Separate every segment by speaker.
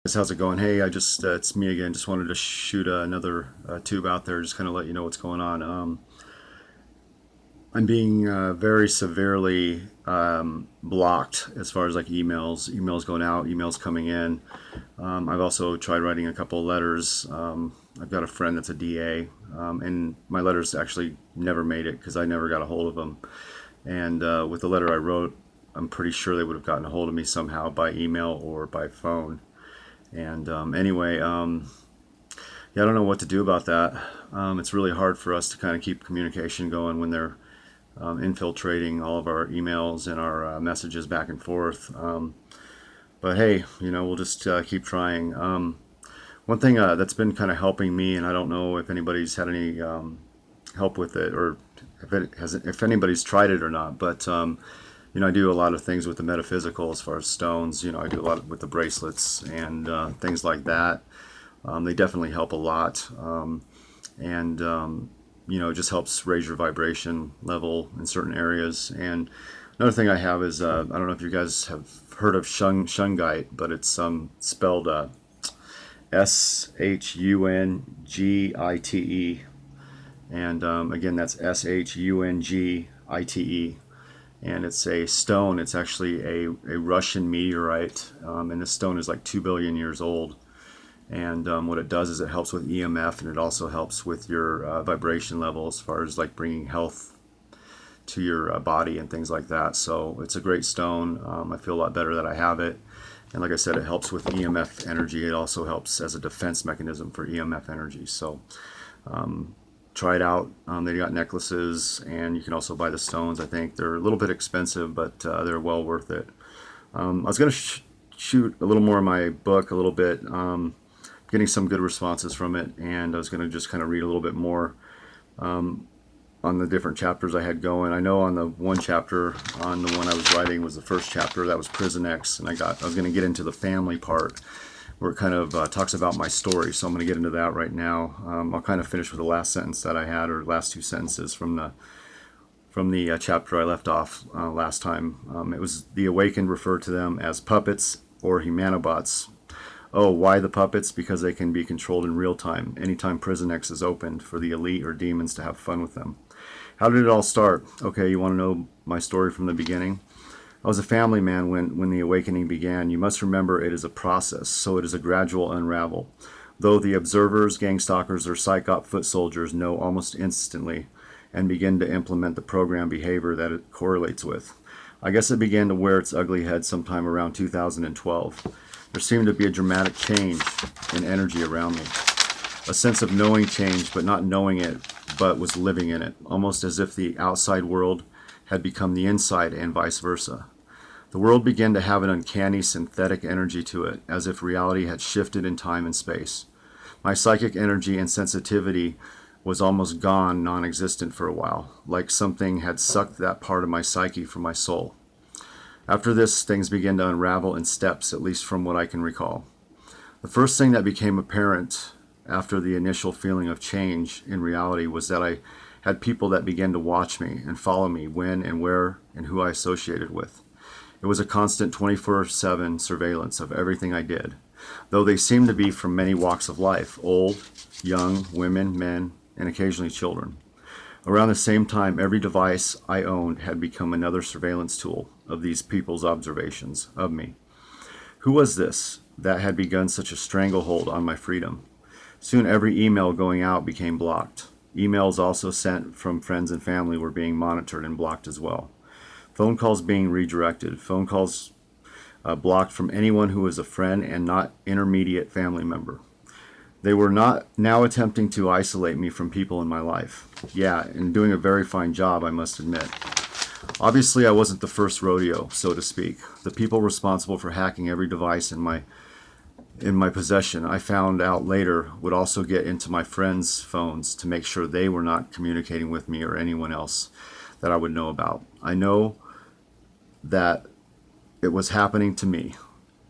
Speaker 1: How's it going? Hey, it's me again. Just wanted to shoot another tube out there, just kind of let you know what's going on. I'm being very severely blocked as far as like emails going out, emails coming in. I've also tried writing a couple of letters. I've got a friend that's a DA, and my letters actually never made it because I never got a hold of them. And with the letter I wrote, I'm pretty sure they would have gotten a hold of me somehow by email or by phone. And anyway, yeah, I don't know what to do about that. It's really hard for us to kind of keep communication going when they're infiltrating all of our emails and our messages back and forth. But hey, we'll just keep trying. One thing that's been kind of helping me, and I don't know if anybody's had any help with it, or if anybody's tried it or not, but I do a lot of things with the metaphysical as far as stones. I do a lot with the bracelets and things like that. They definitely help a lot. And it just helps raise your vibration level in certain areas. And another thing I have is, I don't know if you guys have heard of shungite, but it's spelled Shungite. And again, that's Shungite. And it's a stone. It's actually a Russian meteorite, and this stone is like 2 billion years old. And what it does is it helps with EMF, and it also helps with your vibration level as far as like bringing health to your body and things like that. So it's a great stone. I feel a lot better that I have it. And like I said, it helps with EMF energy. It also helps as a defense mechanism for EMF energy. So try it out. They got necklaces, and you can also buy the stones. I think they're a little bit expensive, but they're well worth it. I was going to shoot a little more of my book a little bit, getting some good responses from it, and I was going to just kind of read a little bit more on the different chapters I had going. I know on the one chapter, on the one I was writing, was the first chapter. That was Prison X, and I was going to get into the family part, where it kind of talks about my story. So I'm going to get into that right now. I'll kind of finish with the last sentence that I had, or last two sentences from the chapter I left off last time. It was the awakened referred to them as puppets or humanobots. Oh, why the puppets? Because they can be controlled in real time, anytime Prison X is opened for the elite or demons to have fun with them. How did it all start? Okay, you want to know my story from the beginning? I was a family man when the awakening began. You must remember it is a process, so it is a gradual unravel. Though the observers, gang stalkers, or psyop foot soldiers know almost instantly and begin to implement the program behavior that it correlates with. I guess it began to wear its ugly head sometime around 2012. There seemed to be a dramatic change in energy around me. A sense of knowing change, but not knowing it, but was living in it, almost as if the outside world had become the inside and vice versa. The world began to have an uncanny synthetic energy to it, as if reality had shifted in time and space. My psychic energy and sensitivity was almost gone, non-existent for a while, like something had sucked that part of my psyche from my soul. After this, things began to unravel in steps, at least from what I can recall. The first thing that became apparent after the initial feeling of change in reality was that I had people that began to watch me and follow me when and where and who I associated with. It was a constant 24/7 surveillance of everything I did, though they seemed to be from many walks of life, old, young, women, men, and occasionally children. Around the same time, every device I owned had become another surveillance tool of these people's observations of me. Who was this that had begun such a stranglehold on my freedom? Soon every email going out became blocked. Emails also sent from friends and family were being monitored and blocked as well. Phone calls being redirected. Phone calls blocked from anyone who was a friend and not intermediate family member. They were not now attempting to isolate me from people in my life. Yeah, and doing a very fine job, I must admit. Obviously, I wasn't the first rodeo, so to speak. The people responsible for hacking every device in my possession, I found out later, would also get into my friends' phones to make sure they were not communicating with me or anyone else that I would know about. I know that it was happening to me,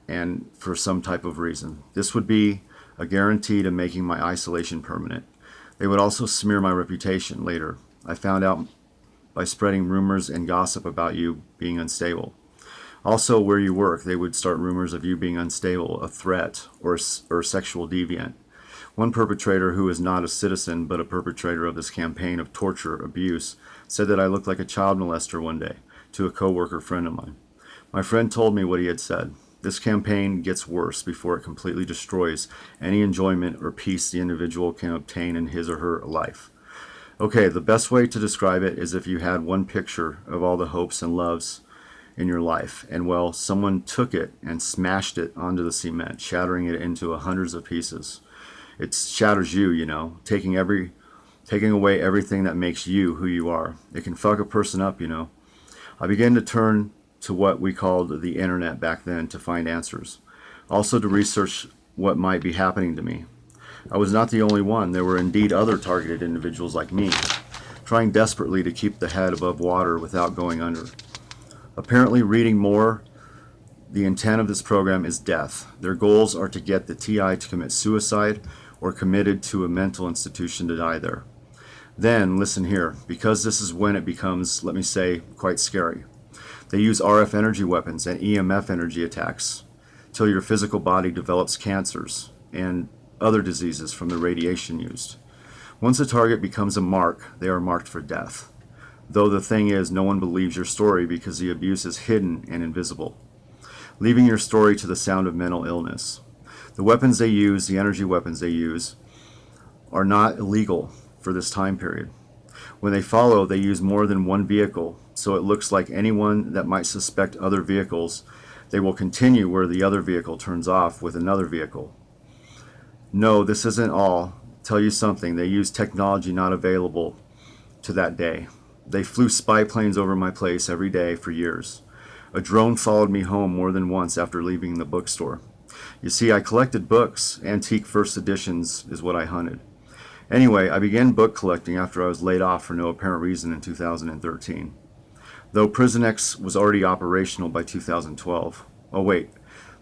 Speaker 1: and for some type of reason. This would be a guarantee to making my isolation permanent. They would also smear my reputation later. I found out by spreading rumors and gossip about you being unstable. Also, where you work, they would start rumors of you being unstable, a threat, or a sexual deviant. One perpetrator, who is not a citizen but a perpetrator of this campaign of torture, abuse, said that I looked like a child molester one day to a coworker friend of mine. My friend told me what he had said. This campaign gets worse before it completely destroys any enjoyment or peace the individual can obtain in his or her life. Okay, the best way to describe it is if you had one picture of all the hopes and loves in your life, and well, someone took it and smashed it onto the cement, shattering it into hundreds of pieces. It shatters you, you know, taking away everything that makes you who you are. It can fuck a person up, you know. I began to turn to what we called the internet back then to find answers. Also to research what might be happening to me. I was not the only one. There were indeed other targeted individuals like me, trying desperately to keep the head above water without going under. Apparently, reading more, the intent of this program is death. Their goals are to get the TI to commit suicide or committed to a mental institution to die there. Then, listen here, because this is when it becomes, let me say, quite scary. They use RF energy weapons and EMF energy attacks till your physical body develops cancers and other diseases from the radiation used. Once a target becomes a mark, they are marked for death. Though the thing is, no one believes your story because the abuse is hidden and invisible, leaving your story to the sound of mental illness. The weapons they use, the energy weapons they use, are not illegal for this time period. When they follow, they use more than one vehicle, so it looks like anyone that might suspect other vehicles, they will continue where the other vehicle turns off with another vehicle. No, this isn't all. Tell you something, they use technology not available to that day. They flew spy planes over my place every day for years. A drone followed me home more than once after leaving the bookstore. You see, I collected books. Antique first editions is what I hunted. Anyway, I began book collecting after I was laid off for no apparent reason in 2013. Though Prison X was already operational by 2012. Oh wait,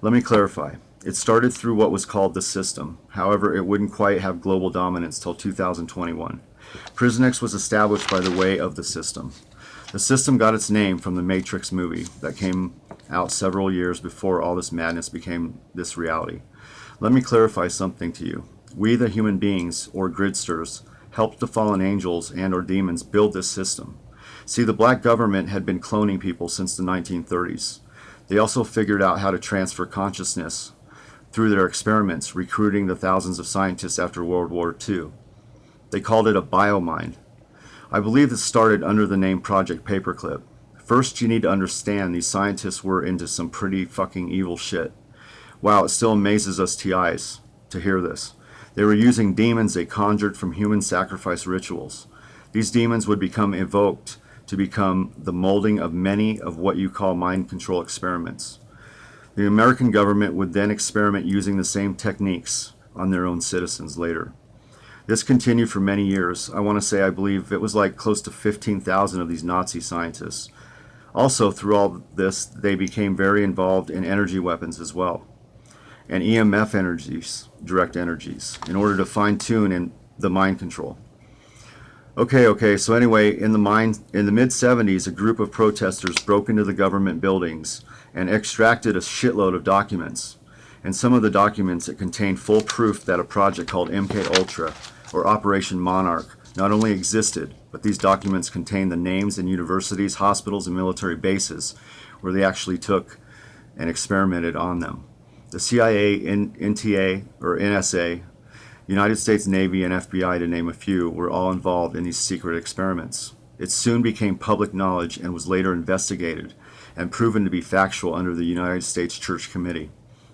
Speaker 1: let me clarify. It started through what was called the system. However, it wouldn't quite have global dominance till 2021. Prison X was established by the way of the system. The system got its name from the Matrix movie that came out several years before all this madness became this reality. Let me clarify something to you. We, the human beings, or gridsters, helped the fallen angels and or demons build this system. See, the black government had been cloning people since the 1930s. They also figured out how to transfer consciousness through their experiments, recruiting the thousands of scientists after World War II. They called it a biomind. I believe this started under the name Project Paperclip. First, you need to understand these scientists were into some pretty fucking evil shit. Wow, it still amazes us TIs to hear this. They were using demons they conjured from human sacrifice rituals. These demons would become evoked to become the molding of many of what you call mind control experiments. The American government would then experiment using the same techniques on their own citizens later. This continued for many years. I want to say I believe it was like close to 15,000 of these Nazi scientists. Also, through all this, they became very involved in energy weapons as well, and EMF energies, direct energies, in order to fine-tune in the mind control. Okay, so anyway, in the mid-70s, a group of protesters broke into the government buildings and extracted a shitload of documents. And some of the documents that contained full proof that a project called MK Ultra, or Operation Monarch, not only existed, but these documents contained the names and universities, hospitals, and military bases where they actually took and experimented on them. The CIA, NTA, or NSA, United States Navy, and FBI, to name a few, were all involved in these secret experiments. It soon became public knowledge and was later investigated and proven to be factual under the United States Church Committee.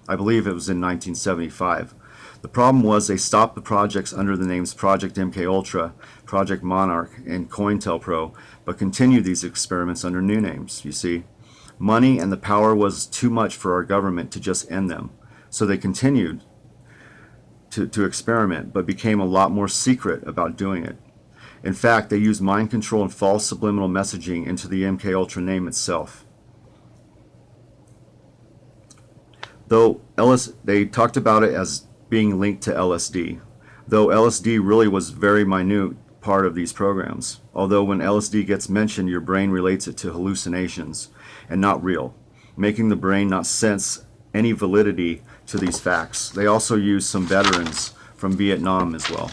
Speaker 1: I believe it was in 1975. The problem was they stopped the projects under the names Project MKUltra, Project Monarch, and Cointelpro, but continued these experiments under new names, you see. Money and the power was too much for our government to just end them, so they continued to experiment, but became a lot more secret about doing it. In fact, they used mind control and false subliminal messaging into the MKUltra name itself. Though they talked about it as being linked to LSD, though LSD really was very minute part of these programs. Although when LSD gets mentioned, your brain relates it to hallucinations and not real. making the brain not sense any validity to these facts. They also used some veterans from Vietnam as well,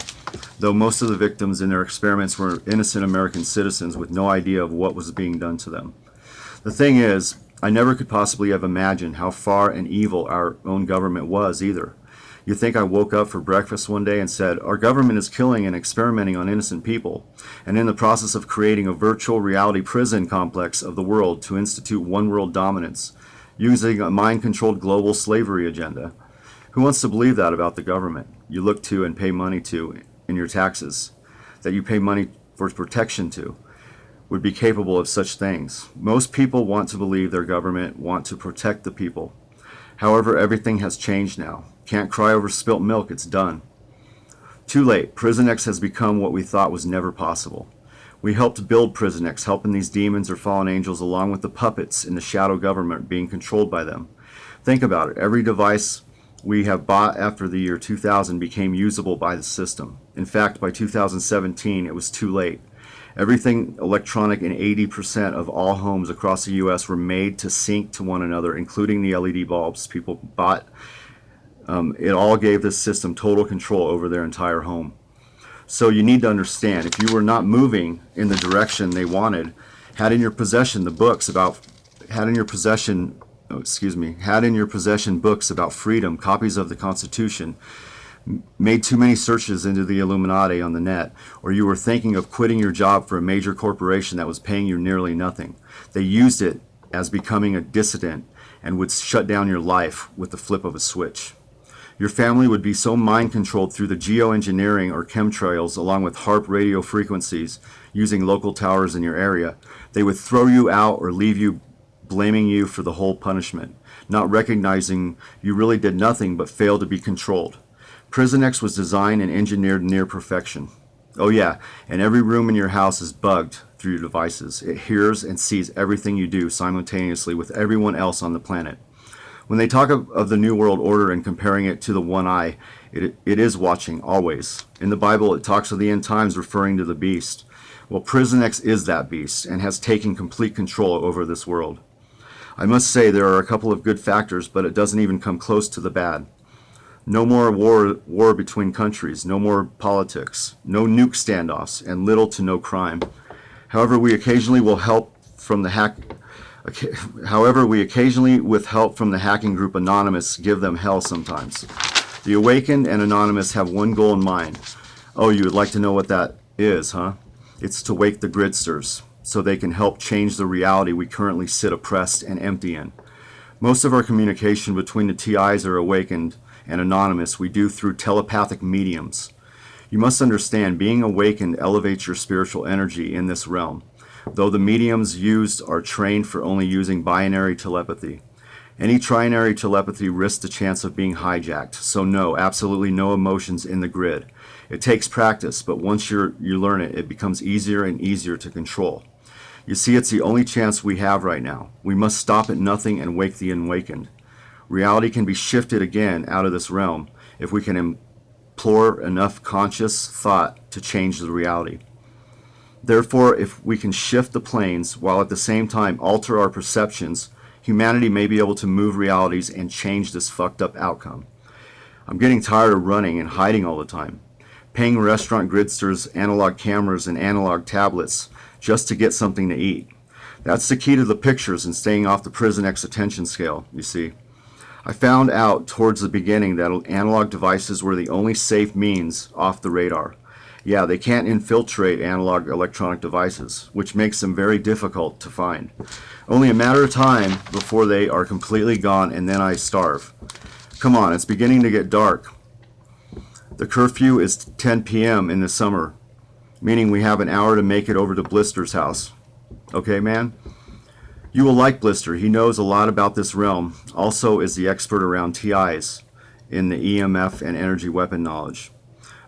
Speaker 1: though most of the victims in their experiments were innocent American citizens with no idea of what was being done to them. The thing is, I never could possibly have imagined how far and evil our own government was either. You think I woke up for breakfast one day and said, our government is killing and experimenting on innocent people, and in the process of creating a virtual reality prison complex of the world to institute one world dominance, using a mind-controlled global slavery agenda. Who wants to believe that about the government you look to and pay money to in your taxes, that you pay money for protection to, would be capable of such things? Most people want to believe their government want to protect the people. However, everything has changed now. Can't cry over spilt milk, it's done. Too late. Prison X has become what we thought was never possible. We helped build Prison X, helping these demons or fallen angels along with the puppets in the shadow government being controlled by them. Think about it. Every device we have bought after the year 2000 became usable by the system. In fact, by 2017, it was too late. Everything electronic in 80% of all homes across the U.S. were made to sync to one another, including the LED bulbs people bought. It all gave this system total control over their entire home. So you need to understand, if you were not moving in the direction they wanted, had in your possession books about freedom, copies of the Constitution, made too many searches into the Illuminati on the net, or you were thinking of quitting your job for a major corporation that was paying you nearly nothing, they used it as becoming a dissident and would shut down your life with the flip of a switch. Your family would be so mind-controlled through the Geo-engineering or Chemtrails along with HAARP radio frequencies using local towers in your area, they would throw you out or leave you blaming you for the whole punishment, not recognizing you really did nothing but fail to be controlled. Prison X was designed and engineered near perfection. Oh yeah, and every room in your house is bugged through your devices. It hears and sees everything you do simultaneously with everyone else on the planet. When they talk of the New World Order and comparing it to the one eye, it is watching, always. In the Bible, it talks of the end times referring to the beast. Well, Prison X is that beast and has taken complete control over this world. I must say there are a couple of good factors, but it doesn't even come close to the bad. No more war between countries, no more politics, no nuke standoffs, and little to no crime. However, we occasionally with help from the hacking group Anonymous, give them hell sometimes. The Awakened and Anonymous have one goal in mind. Oh, you would like to know what that is, huh? It's to wake the gridsters, so they can help change the reality we currently sit oppressed and empty in. Most of our communication between the TIs or Awakened and Anonymous we do through telepathic mediums. You must understand, being awakened elevates your spiritual energy in this realm, though the mediums used are trained for only using binary telepathy. Any trinary telepathy risks the chance of being hijacked, so no, absolutely no emotions in the grid. It takes practice, but once you learn it, it becomes easier and easier to control. You see, it's the only chance we have right now. We must stop at nothing and wake the awakened. Reality can be shifted again out of this realm if we can implore enough conscious thought to change the reality. Therefore, if we can shift the planes while at the same time alter our perceptions, humanity may be able to move realities and change this fucked up outcome. I'm getting tired of running and hiding all the time, paying restaurant gridsters analog cameras and analog tablets just to get something to eat. That's the key to the pictures and staying off the Prison X attention scale, you see. I found out towards the beginning that analog devices were the only safe means off the radar. Yeah, they can't infiltrate analog electronic devices, which makes them very difficult to find. Only a matter of time before they are completely gone and then I starve. Come on, it's beginning to get dark. The curfew is 10 p.m. in the summer, meaning we have an hour to make it over to Blister's house. Okay, man? You will like Blister. He knows a lot about this realm, also is the expert around TIs in the EMF and energy weapon knowledge.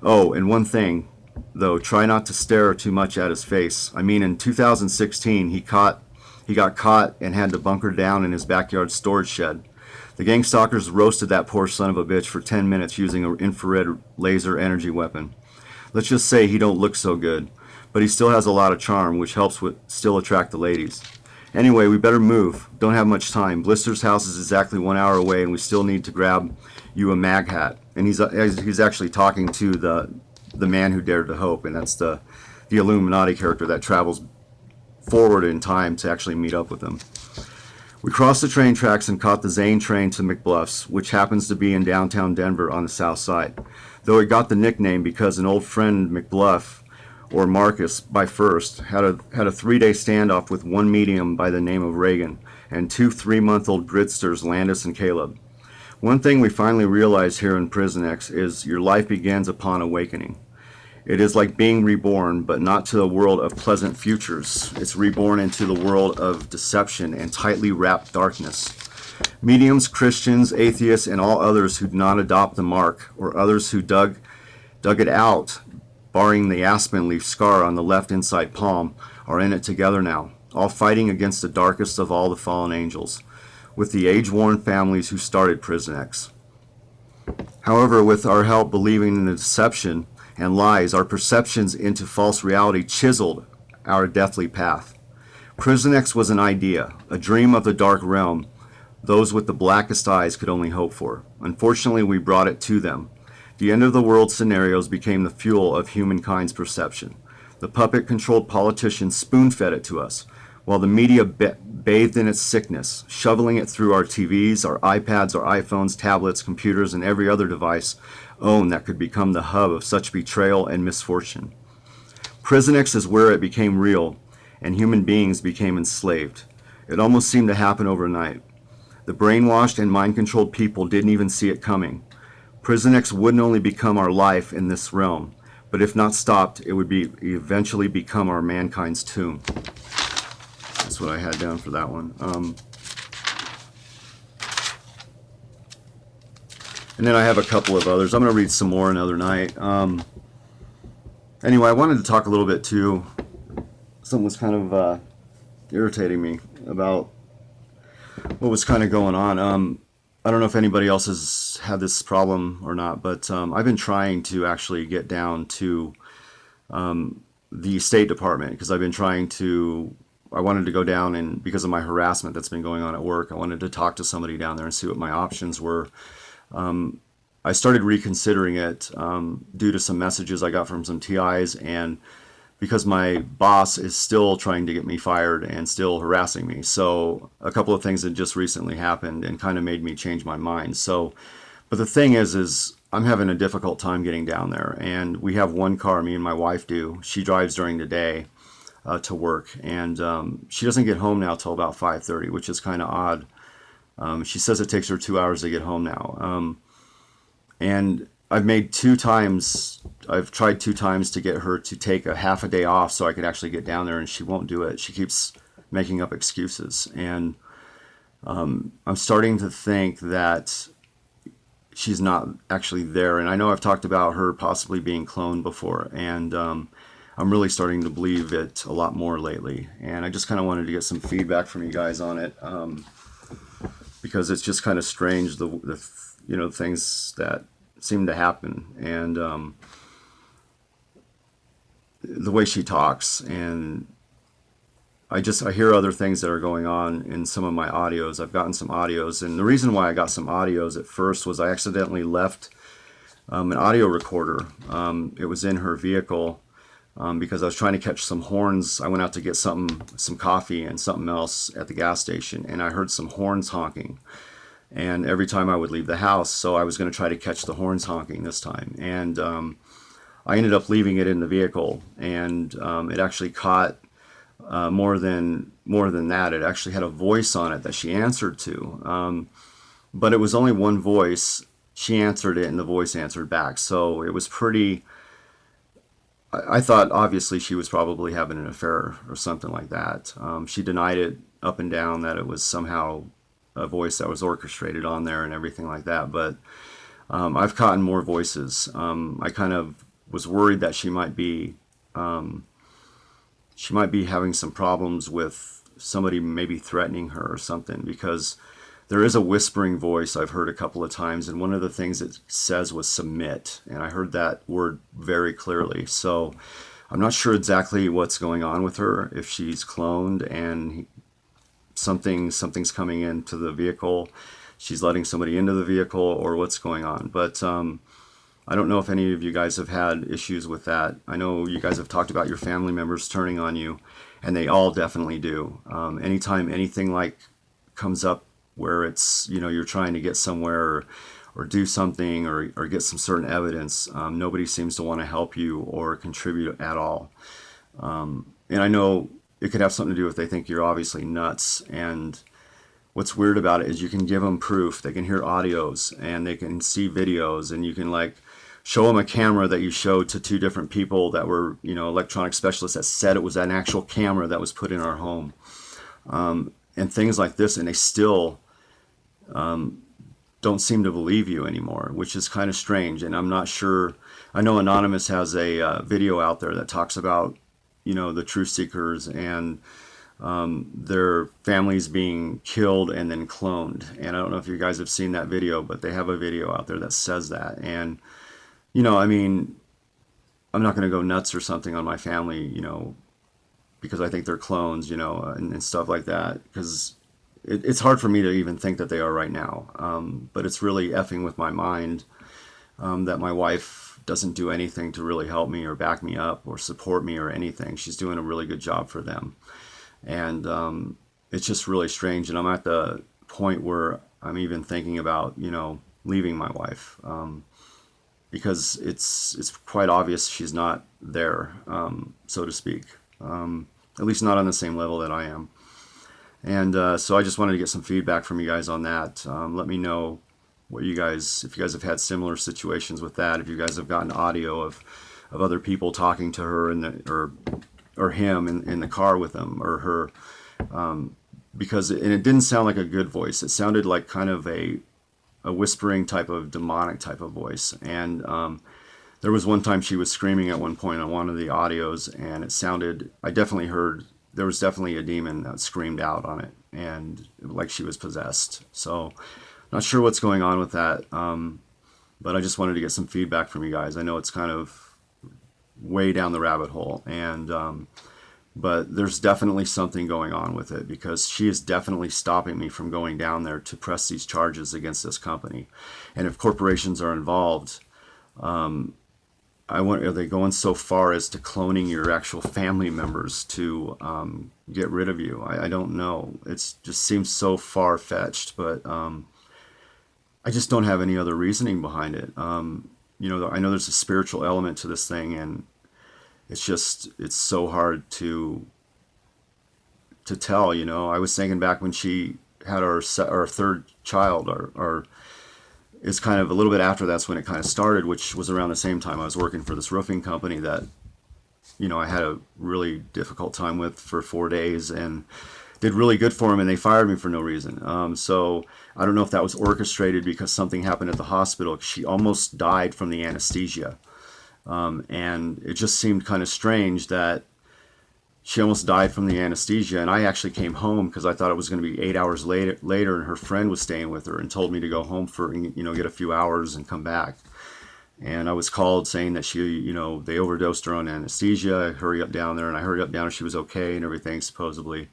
Speaker 1: Oh, and one thing, though, try not to stare too much at his face. I mean, in 2016, he got caught and had to bunker down in his backyard storage shed. The gangstalkers roasted that poor son of a bitch for 10 minutes using an infrared laser energy weapon. Let's just say he don't look so good, but he still has a lot of charm, which helps still attract the ladies. Anyway, we better move. Don't have much time. Blister's house is exactly 1 hour away, and we still need to grab you a mag hat. And he's actually talking to the man who dared to hope, and that's the Illuminati character that travels forward in time to actually meet up with them. We crossed the train tracks and caught the Zane train to McBluffs, which happens to be in downtown Denver on the south side. Though it got the nickname because an old friend, McBluff, or Marcus by first, had a 3-day standoff with one medium by the name of Reagan and 2 3-month-old gridsters, Landis and Caleb. One thing we finally realized here in Prison X is your life begins upon awakening. It is like being reborn, but not to a world of pleasant futures. It's reborn into the world of deception and tightly wrapped darkness. Mediums, Christians, atheists, and all others who did not adopt the mark, or others who dug it out, barring the aspen leaf scar on the left inside palm, are in it together now, all fighting against the darkest of all the fallen angels, with the age-worn families who started Prison X. However, with our help believing in the deception and lies, our perceptions into false reality chiseled our deathly path. Prison X was an idea, a dream of the dark realm those with the blackest eyes could only hope for. Unfortunately, we brought it to them. The end-of-the-world scenarios became the fuel of humankind's perception. The puppet-controlled politicians spoon-fed it to us, while the media bathed in its sickness, shoveling it through our TVs, our iPads, our iPhones, tablets, computers, and every other device owned that could become the hub of such betrayal and misfortune. Prison X is where it became real, and human beings became enslaved. It almost seemed to happen overnight. The brainwashed and mind-controlled people didn't even see it coming. Prison X wouldn't only become our life in this realm, but if not stopped, it would eventually become our mankind's tomb. That's what I had down for that one. And then I have a couple of others. I'm going to read some more another night. Anyway, I wanted to talk a little bit too. Something was kind of irritating me about what was kind of going on. I don't know if anybody else has had this problem or not, but I've been trying to actually get down to the State Department because I've been trying to, I wanted to go down and because of my harassment that's been going on at work, I wanted to talk to somebody down there and see what my options were. I started reconsidering it due to some messages I got from some TIs, and because my boss is still trying to get me fired and still harassing me. So a couple of things that just recently happened and kind of made me change my mind. So, but the thing is I'm having a difficult time getting down there, and we have one car, me and my wife do. She drives during the day to work, and she doesn't get home now till about 5:30, which is kind of odd. She says it takes her 2 hours to get home now. And I've tried 2 times to get her to take a half a day off so I could actually get down there, and she won't do it. She keeps making up excuses, and I'm starting to think that she's not actually there. And I know I've talked about her possibly being cloned before, and I'm really starting to believe it a lot more lately. And I just kind of wanted to get some feedback from you guys on it, because it's just kind of strange, the things that seem to happen, and the way she talks, and I hear other things that are going on in some of my audios. I've gotten some audios, and the reason why I got some audios at first was I accidentally left an audio recorder. It was in her vehicle because I was trying to catch some horns. I went out to get some coffee and something else at the gas station, and I heard some horns honking. And every time I would leave the house, so I was going to try to catch the horns honking this time. And I ended up leaving it in the vehicle, and it actually caught more than that. It actually had a voice on it that she answered to, but it was only one voice. She answered it, and the voice answered back. So it was pretty. I thought obviously she was probably having an affair or something like that. She denied it up and down that it was somehow a voice that was orchestrated on there and everything like that. But I've caught more voices. I kind of was worried that she might be having some problems with somebody maybe threatening her or something, because there is a whispering voice I've heard a couple of times, and one of the things it says was submit, and I heard that word very clearly. So I'm not sure exactly what's going on with her, if she's cloned and something's coming into the vehicle. She's letting somebody into the vehicle, or what's going on. But I don't know if any of you guys have had issues with that. I know you guys have talked about your family members turning on you, and they all definitely do. Anytime anything like comes up where it's, you're trying to get somewhere, or do something, or get some certain evidence, nobody seems to want to help you or contribute at all. And I know it could have something to do with they think you're obviously nuts. And what's weird about it is you can give them proof. They can hear audios and they can see videos, and you can like show them a camera that you showed to two different people that were, electronic specialists that said it was an actual camera that was put in our home, and things like this, and they still don't seem to believe you anymore, which is kind of strange. And I'm not sure. I know Anonymous has a video out there that talks about, the truth seekers and their families being killed and then cloned. And I don't know if you guys have seen that video, but they have a video out there that says that. And, I mean, I'm not going to go nuts or something on my family, because I think they're clones, and stuff like that. Because it's hard for me to even think that they are right now. But it's really effing with my mind that my wife doesn't do anything to really help me or back me up or support me or anything. She's doing a really good job for them. And it's just really strange. And I'm at the point where I'm even thinking about, leaving my wife, because it's quite obvious she's not there, so to speak, at least not on the same level that I am. And so I just wanted to get some feedback from you guys on that. Let me know what if you guys have had similar situations with that, if you guys have gotten audio of other people talking to her or him in the car with them, or her, because it didn't sound like a good voice. It sounded like kind of a whispering type of demonic type of voice. And there was one time she was screaming at one point on one of the audios, and it sounded, I definitely heard, there was definitely a demon that screamed out on it, and like she was possessed. So not sure what's going on with that, but I just wanted to get some feedback from you guys. I know it's kind of way down the rabbit hole, and but there's definitely something going on with it, because she is definitely stopping me from going down there to press these charges against this company. And if corporations are involved, are they going so far as to cloning your actual family members to get rid of you? I don't know. It just seems so far-fetched, but I just don't have any other reasoning behind it. I know there's a spiritual element to this thing, and it's so hard to tell. I was thinking back when she had our third child, or it's kind of a little bit after that's when it kind of started, which was around the same time I was working for this roofing company that, I had a really difficult time with for 4 days, and did really good for them, and they fired me for no reason. So I don't know if that was orchestrated because something happened at the hospital. She almost died from the anesthesia. And it just seemed kind of strange that she almost died from the anesthesia. And I actually came home because I thought it was going to be 8 hours later, and her friend was staying with her and told me to go home for, get a few hours and come back. And I was called saying that she, they overdosed her on anesthesia. Hurry up down there. And I hurried up down and she was okay and everything, supposedly.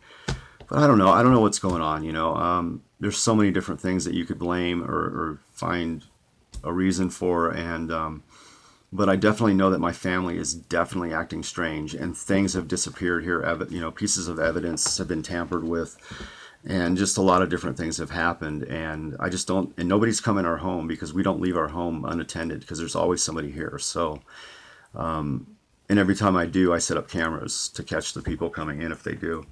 Speaker 1: But I don't know. I don't know what's going on, There's so many different things that you could blame or find a reason for. And but I definitely know that my family is definitely acting strange, and things have disappeared here. Pieces of evidence have been tampered with, and just a lot of different things have happened. And I just don't, and nobody's come in our home because we don't leave our home unattended, because there's always somebody here. So, and every time I do, I set up cameras to catch the people coming in if they do.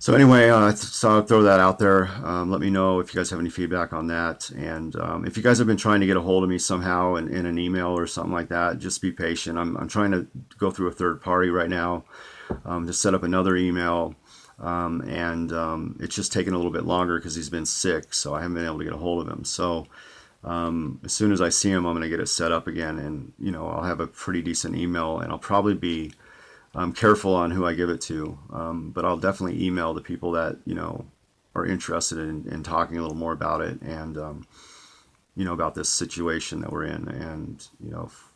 Speaker 1: So anyway, so I'll throw that out there. Let me know if you guys have any feedback on that. And if you guys have been trying to get a hold of me somehow in an email or something like that, just be patient. I'm trying to go through a third party right now to set up another email. And it's just taking a little bit longer because he's been sick, so I haven't been able to get a hold of him. So as soon as I see him, I'm going to get it set up again. And, I'll have a pretty decent email, and I'll probably be careful on who I give it to, but I'll definitely email the people that are interested in talking a little more about it, and about this situation that we're in, and if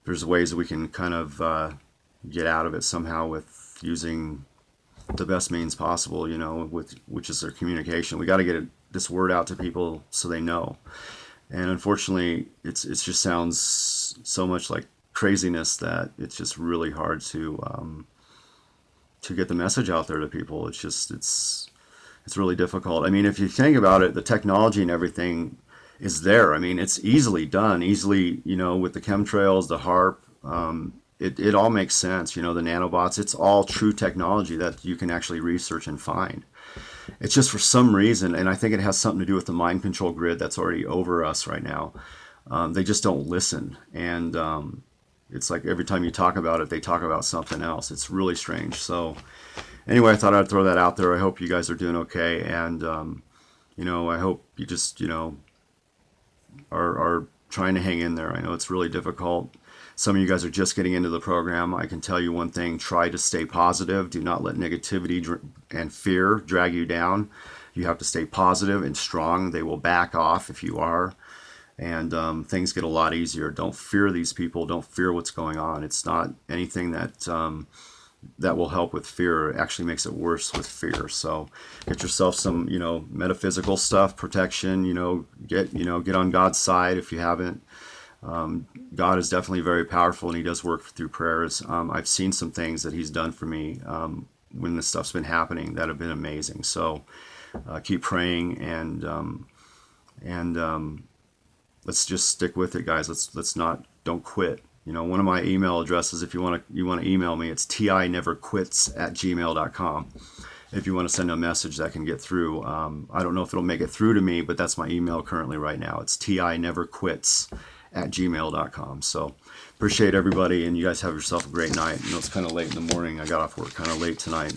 Speaker 1: there's ways that we can kind of get out of it somehow with using the best means possible, which is their communication. We got to get this word out to people so they know. And unfortunately, it just sounds so much like craziness that it's just really hard to get the message out there to people. It's really difficult. I mean, if you think about it, the technology and everything is there. I mean, it's easily done, with the chemtrails, the HAARP. It all makes sense, the nanobots. It's all true technology that you can actually research and find. It's just for some reason, and I think it has something to do with the mind control grid that's already over us right now. They just don't listen. And it's like every time you talk about it, they talk about something else. It's really strange. So anyway, I thought I'd throw that out there. I hope you guys are doing okay. And, I hope you just, are trying to hang in there. I know it's really difficult. Some of you guys are just getting into the program. I can tell you one thing: try to stay positive. Do not let negativity and fear drag you down. You have to stay positive and strong. They will back off if you are. And things get a lot easier. Don't fear these people. Don't fear what's going on. It's not anything that will help with fear. It actually makes it worse with fear. So get yourself some, metaphysical stuff, protection, get on God's side if you haven't. God is definitely very powerful, and he does work through prayers. I've seen some things that he's done for me when this stuff's been happening that have been amazing. So keep praying, and let's just stick with it, guys. Don't quit. One of my email addresses, if you want to email me, it's tineverquits@gmail.com. If you want to send a message that can get through. I don't know if it'll make it through to me, but that's my email currently right now. It's tineverquits@gmail.com. So appreciate everybody, and you guys have yourself a great night. It's kind of late in the morning. I got off work kind of late tonight,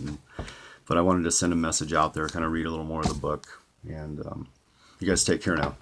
Speaker 1: but I wanted to send a message out there, kind of read a little more of the book. And you guys take care now.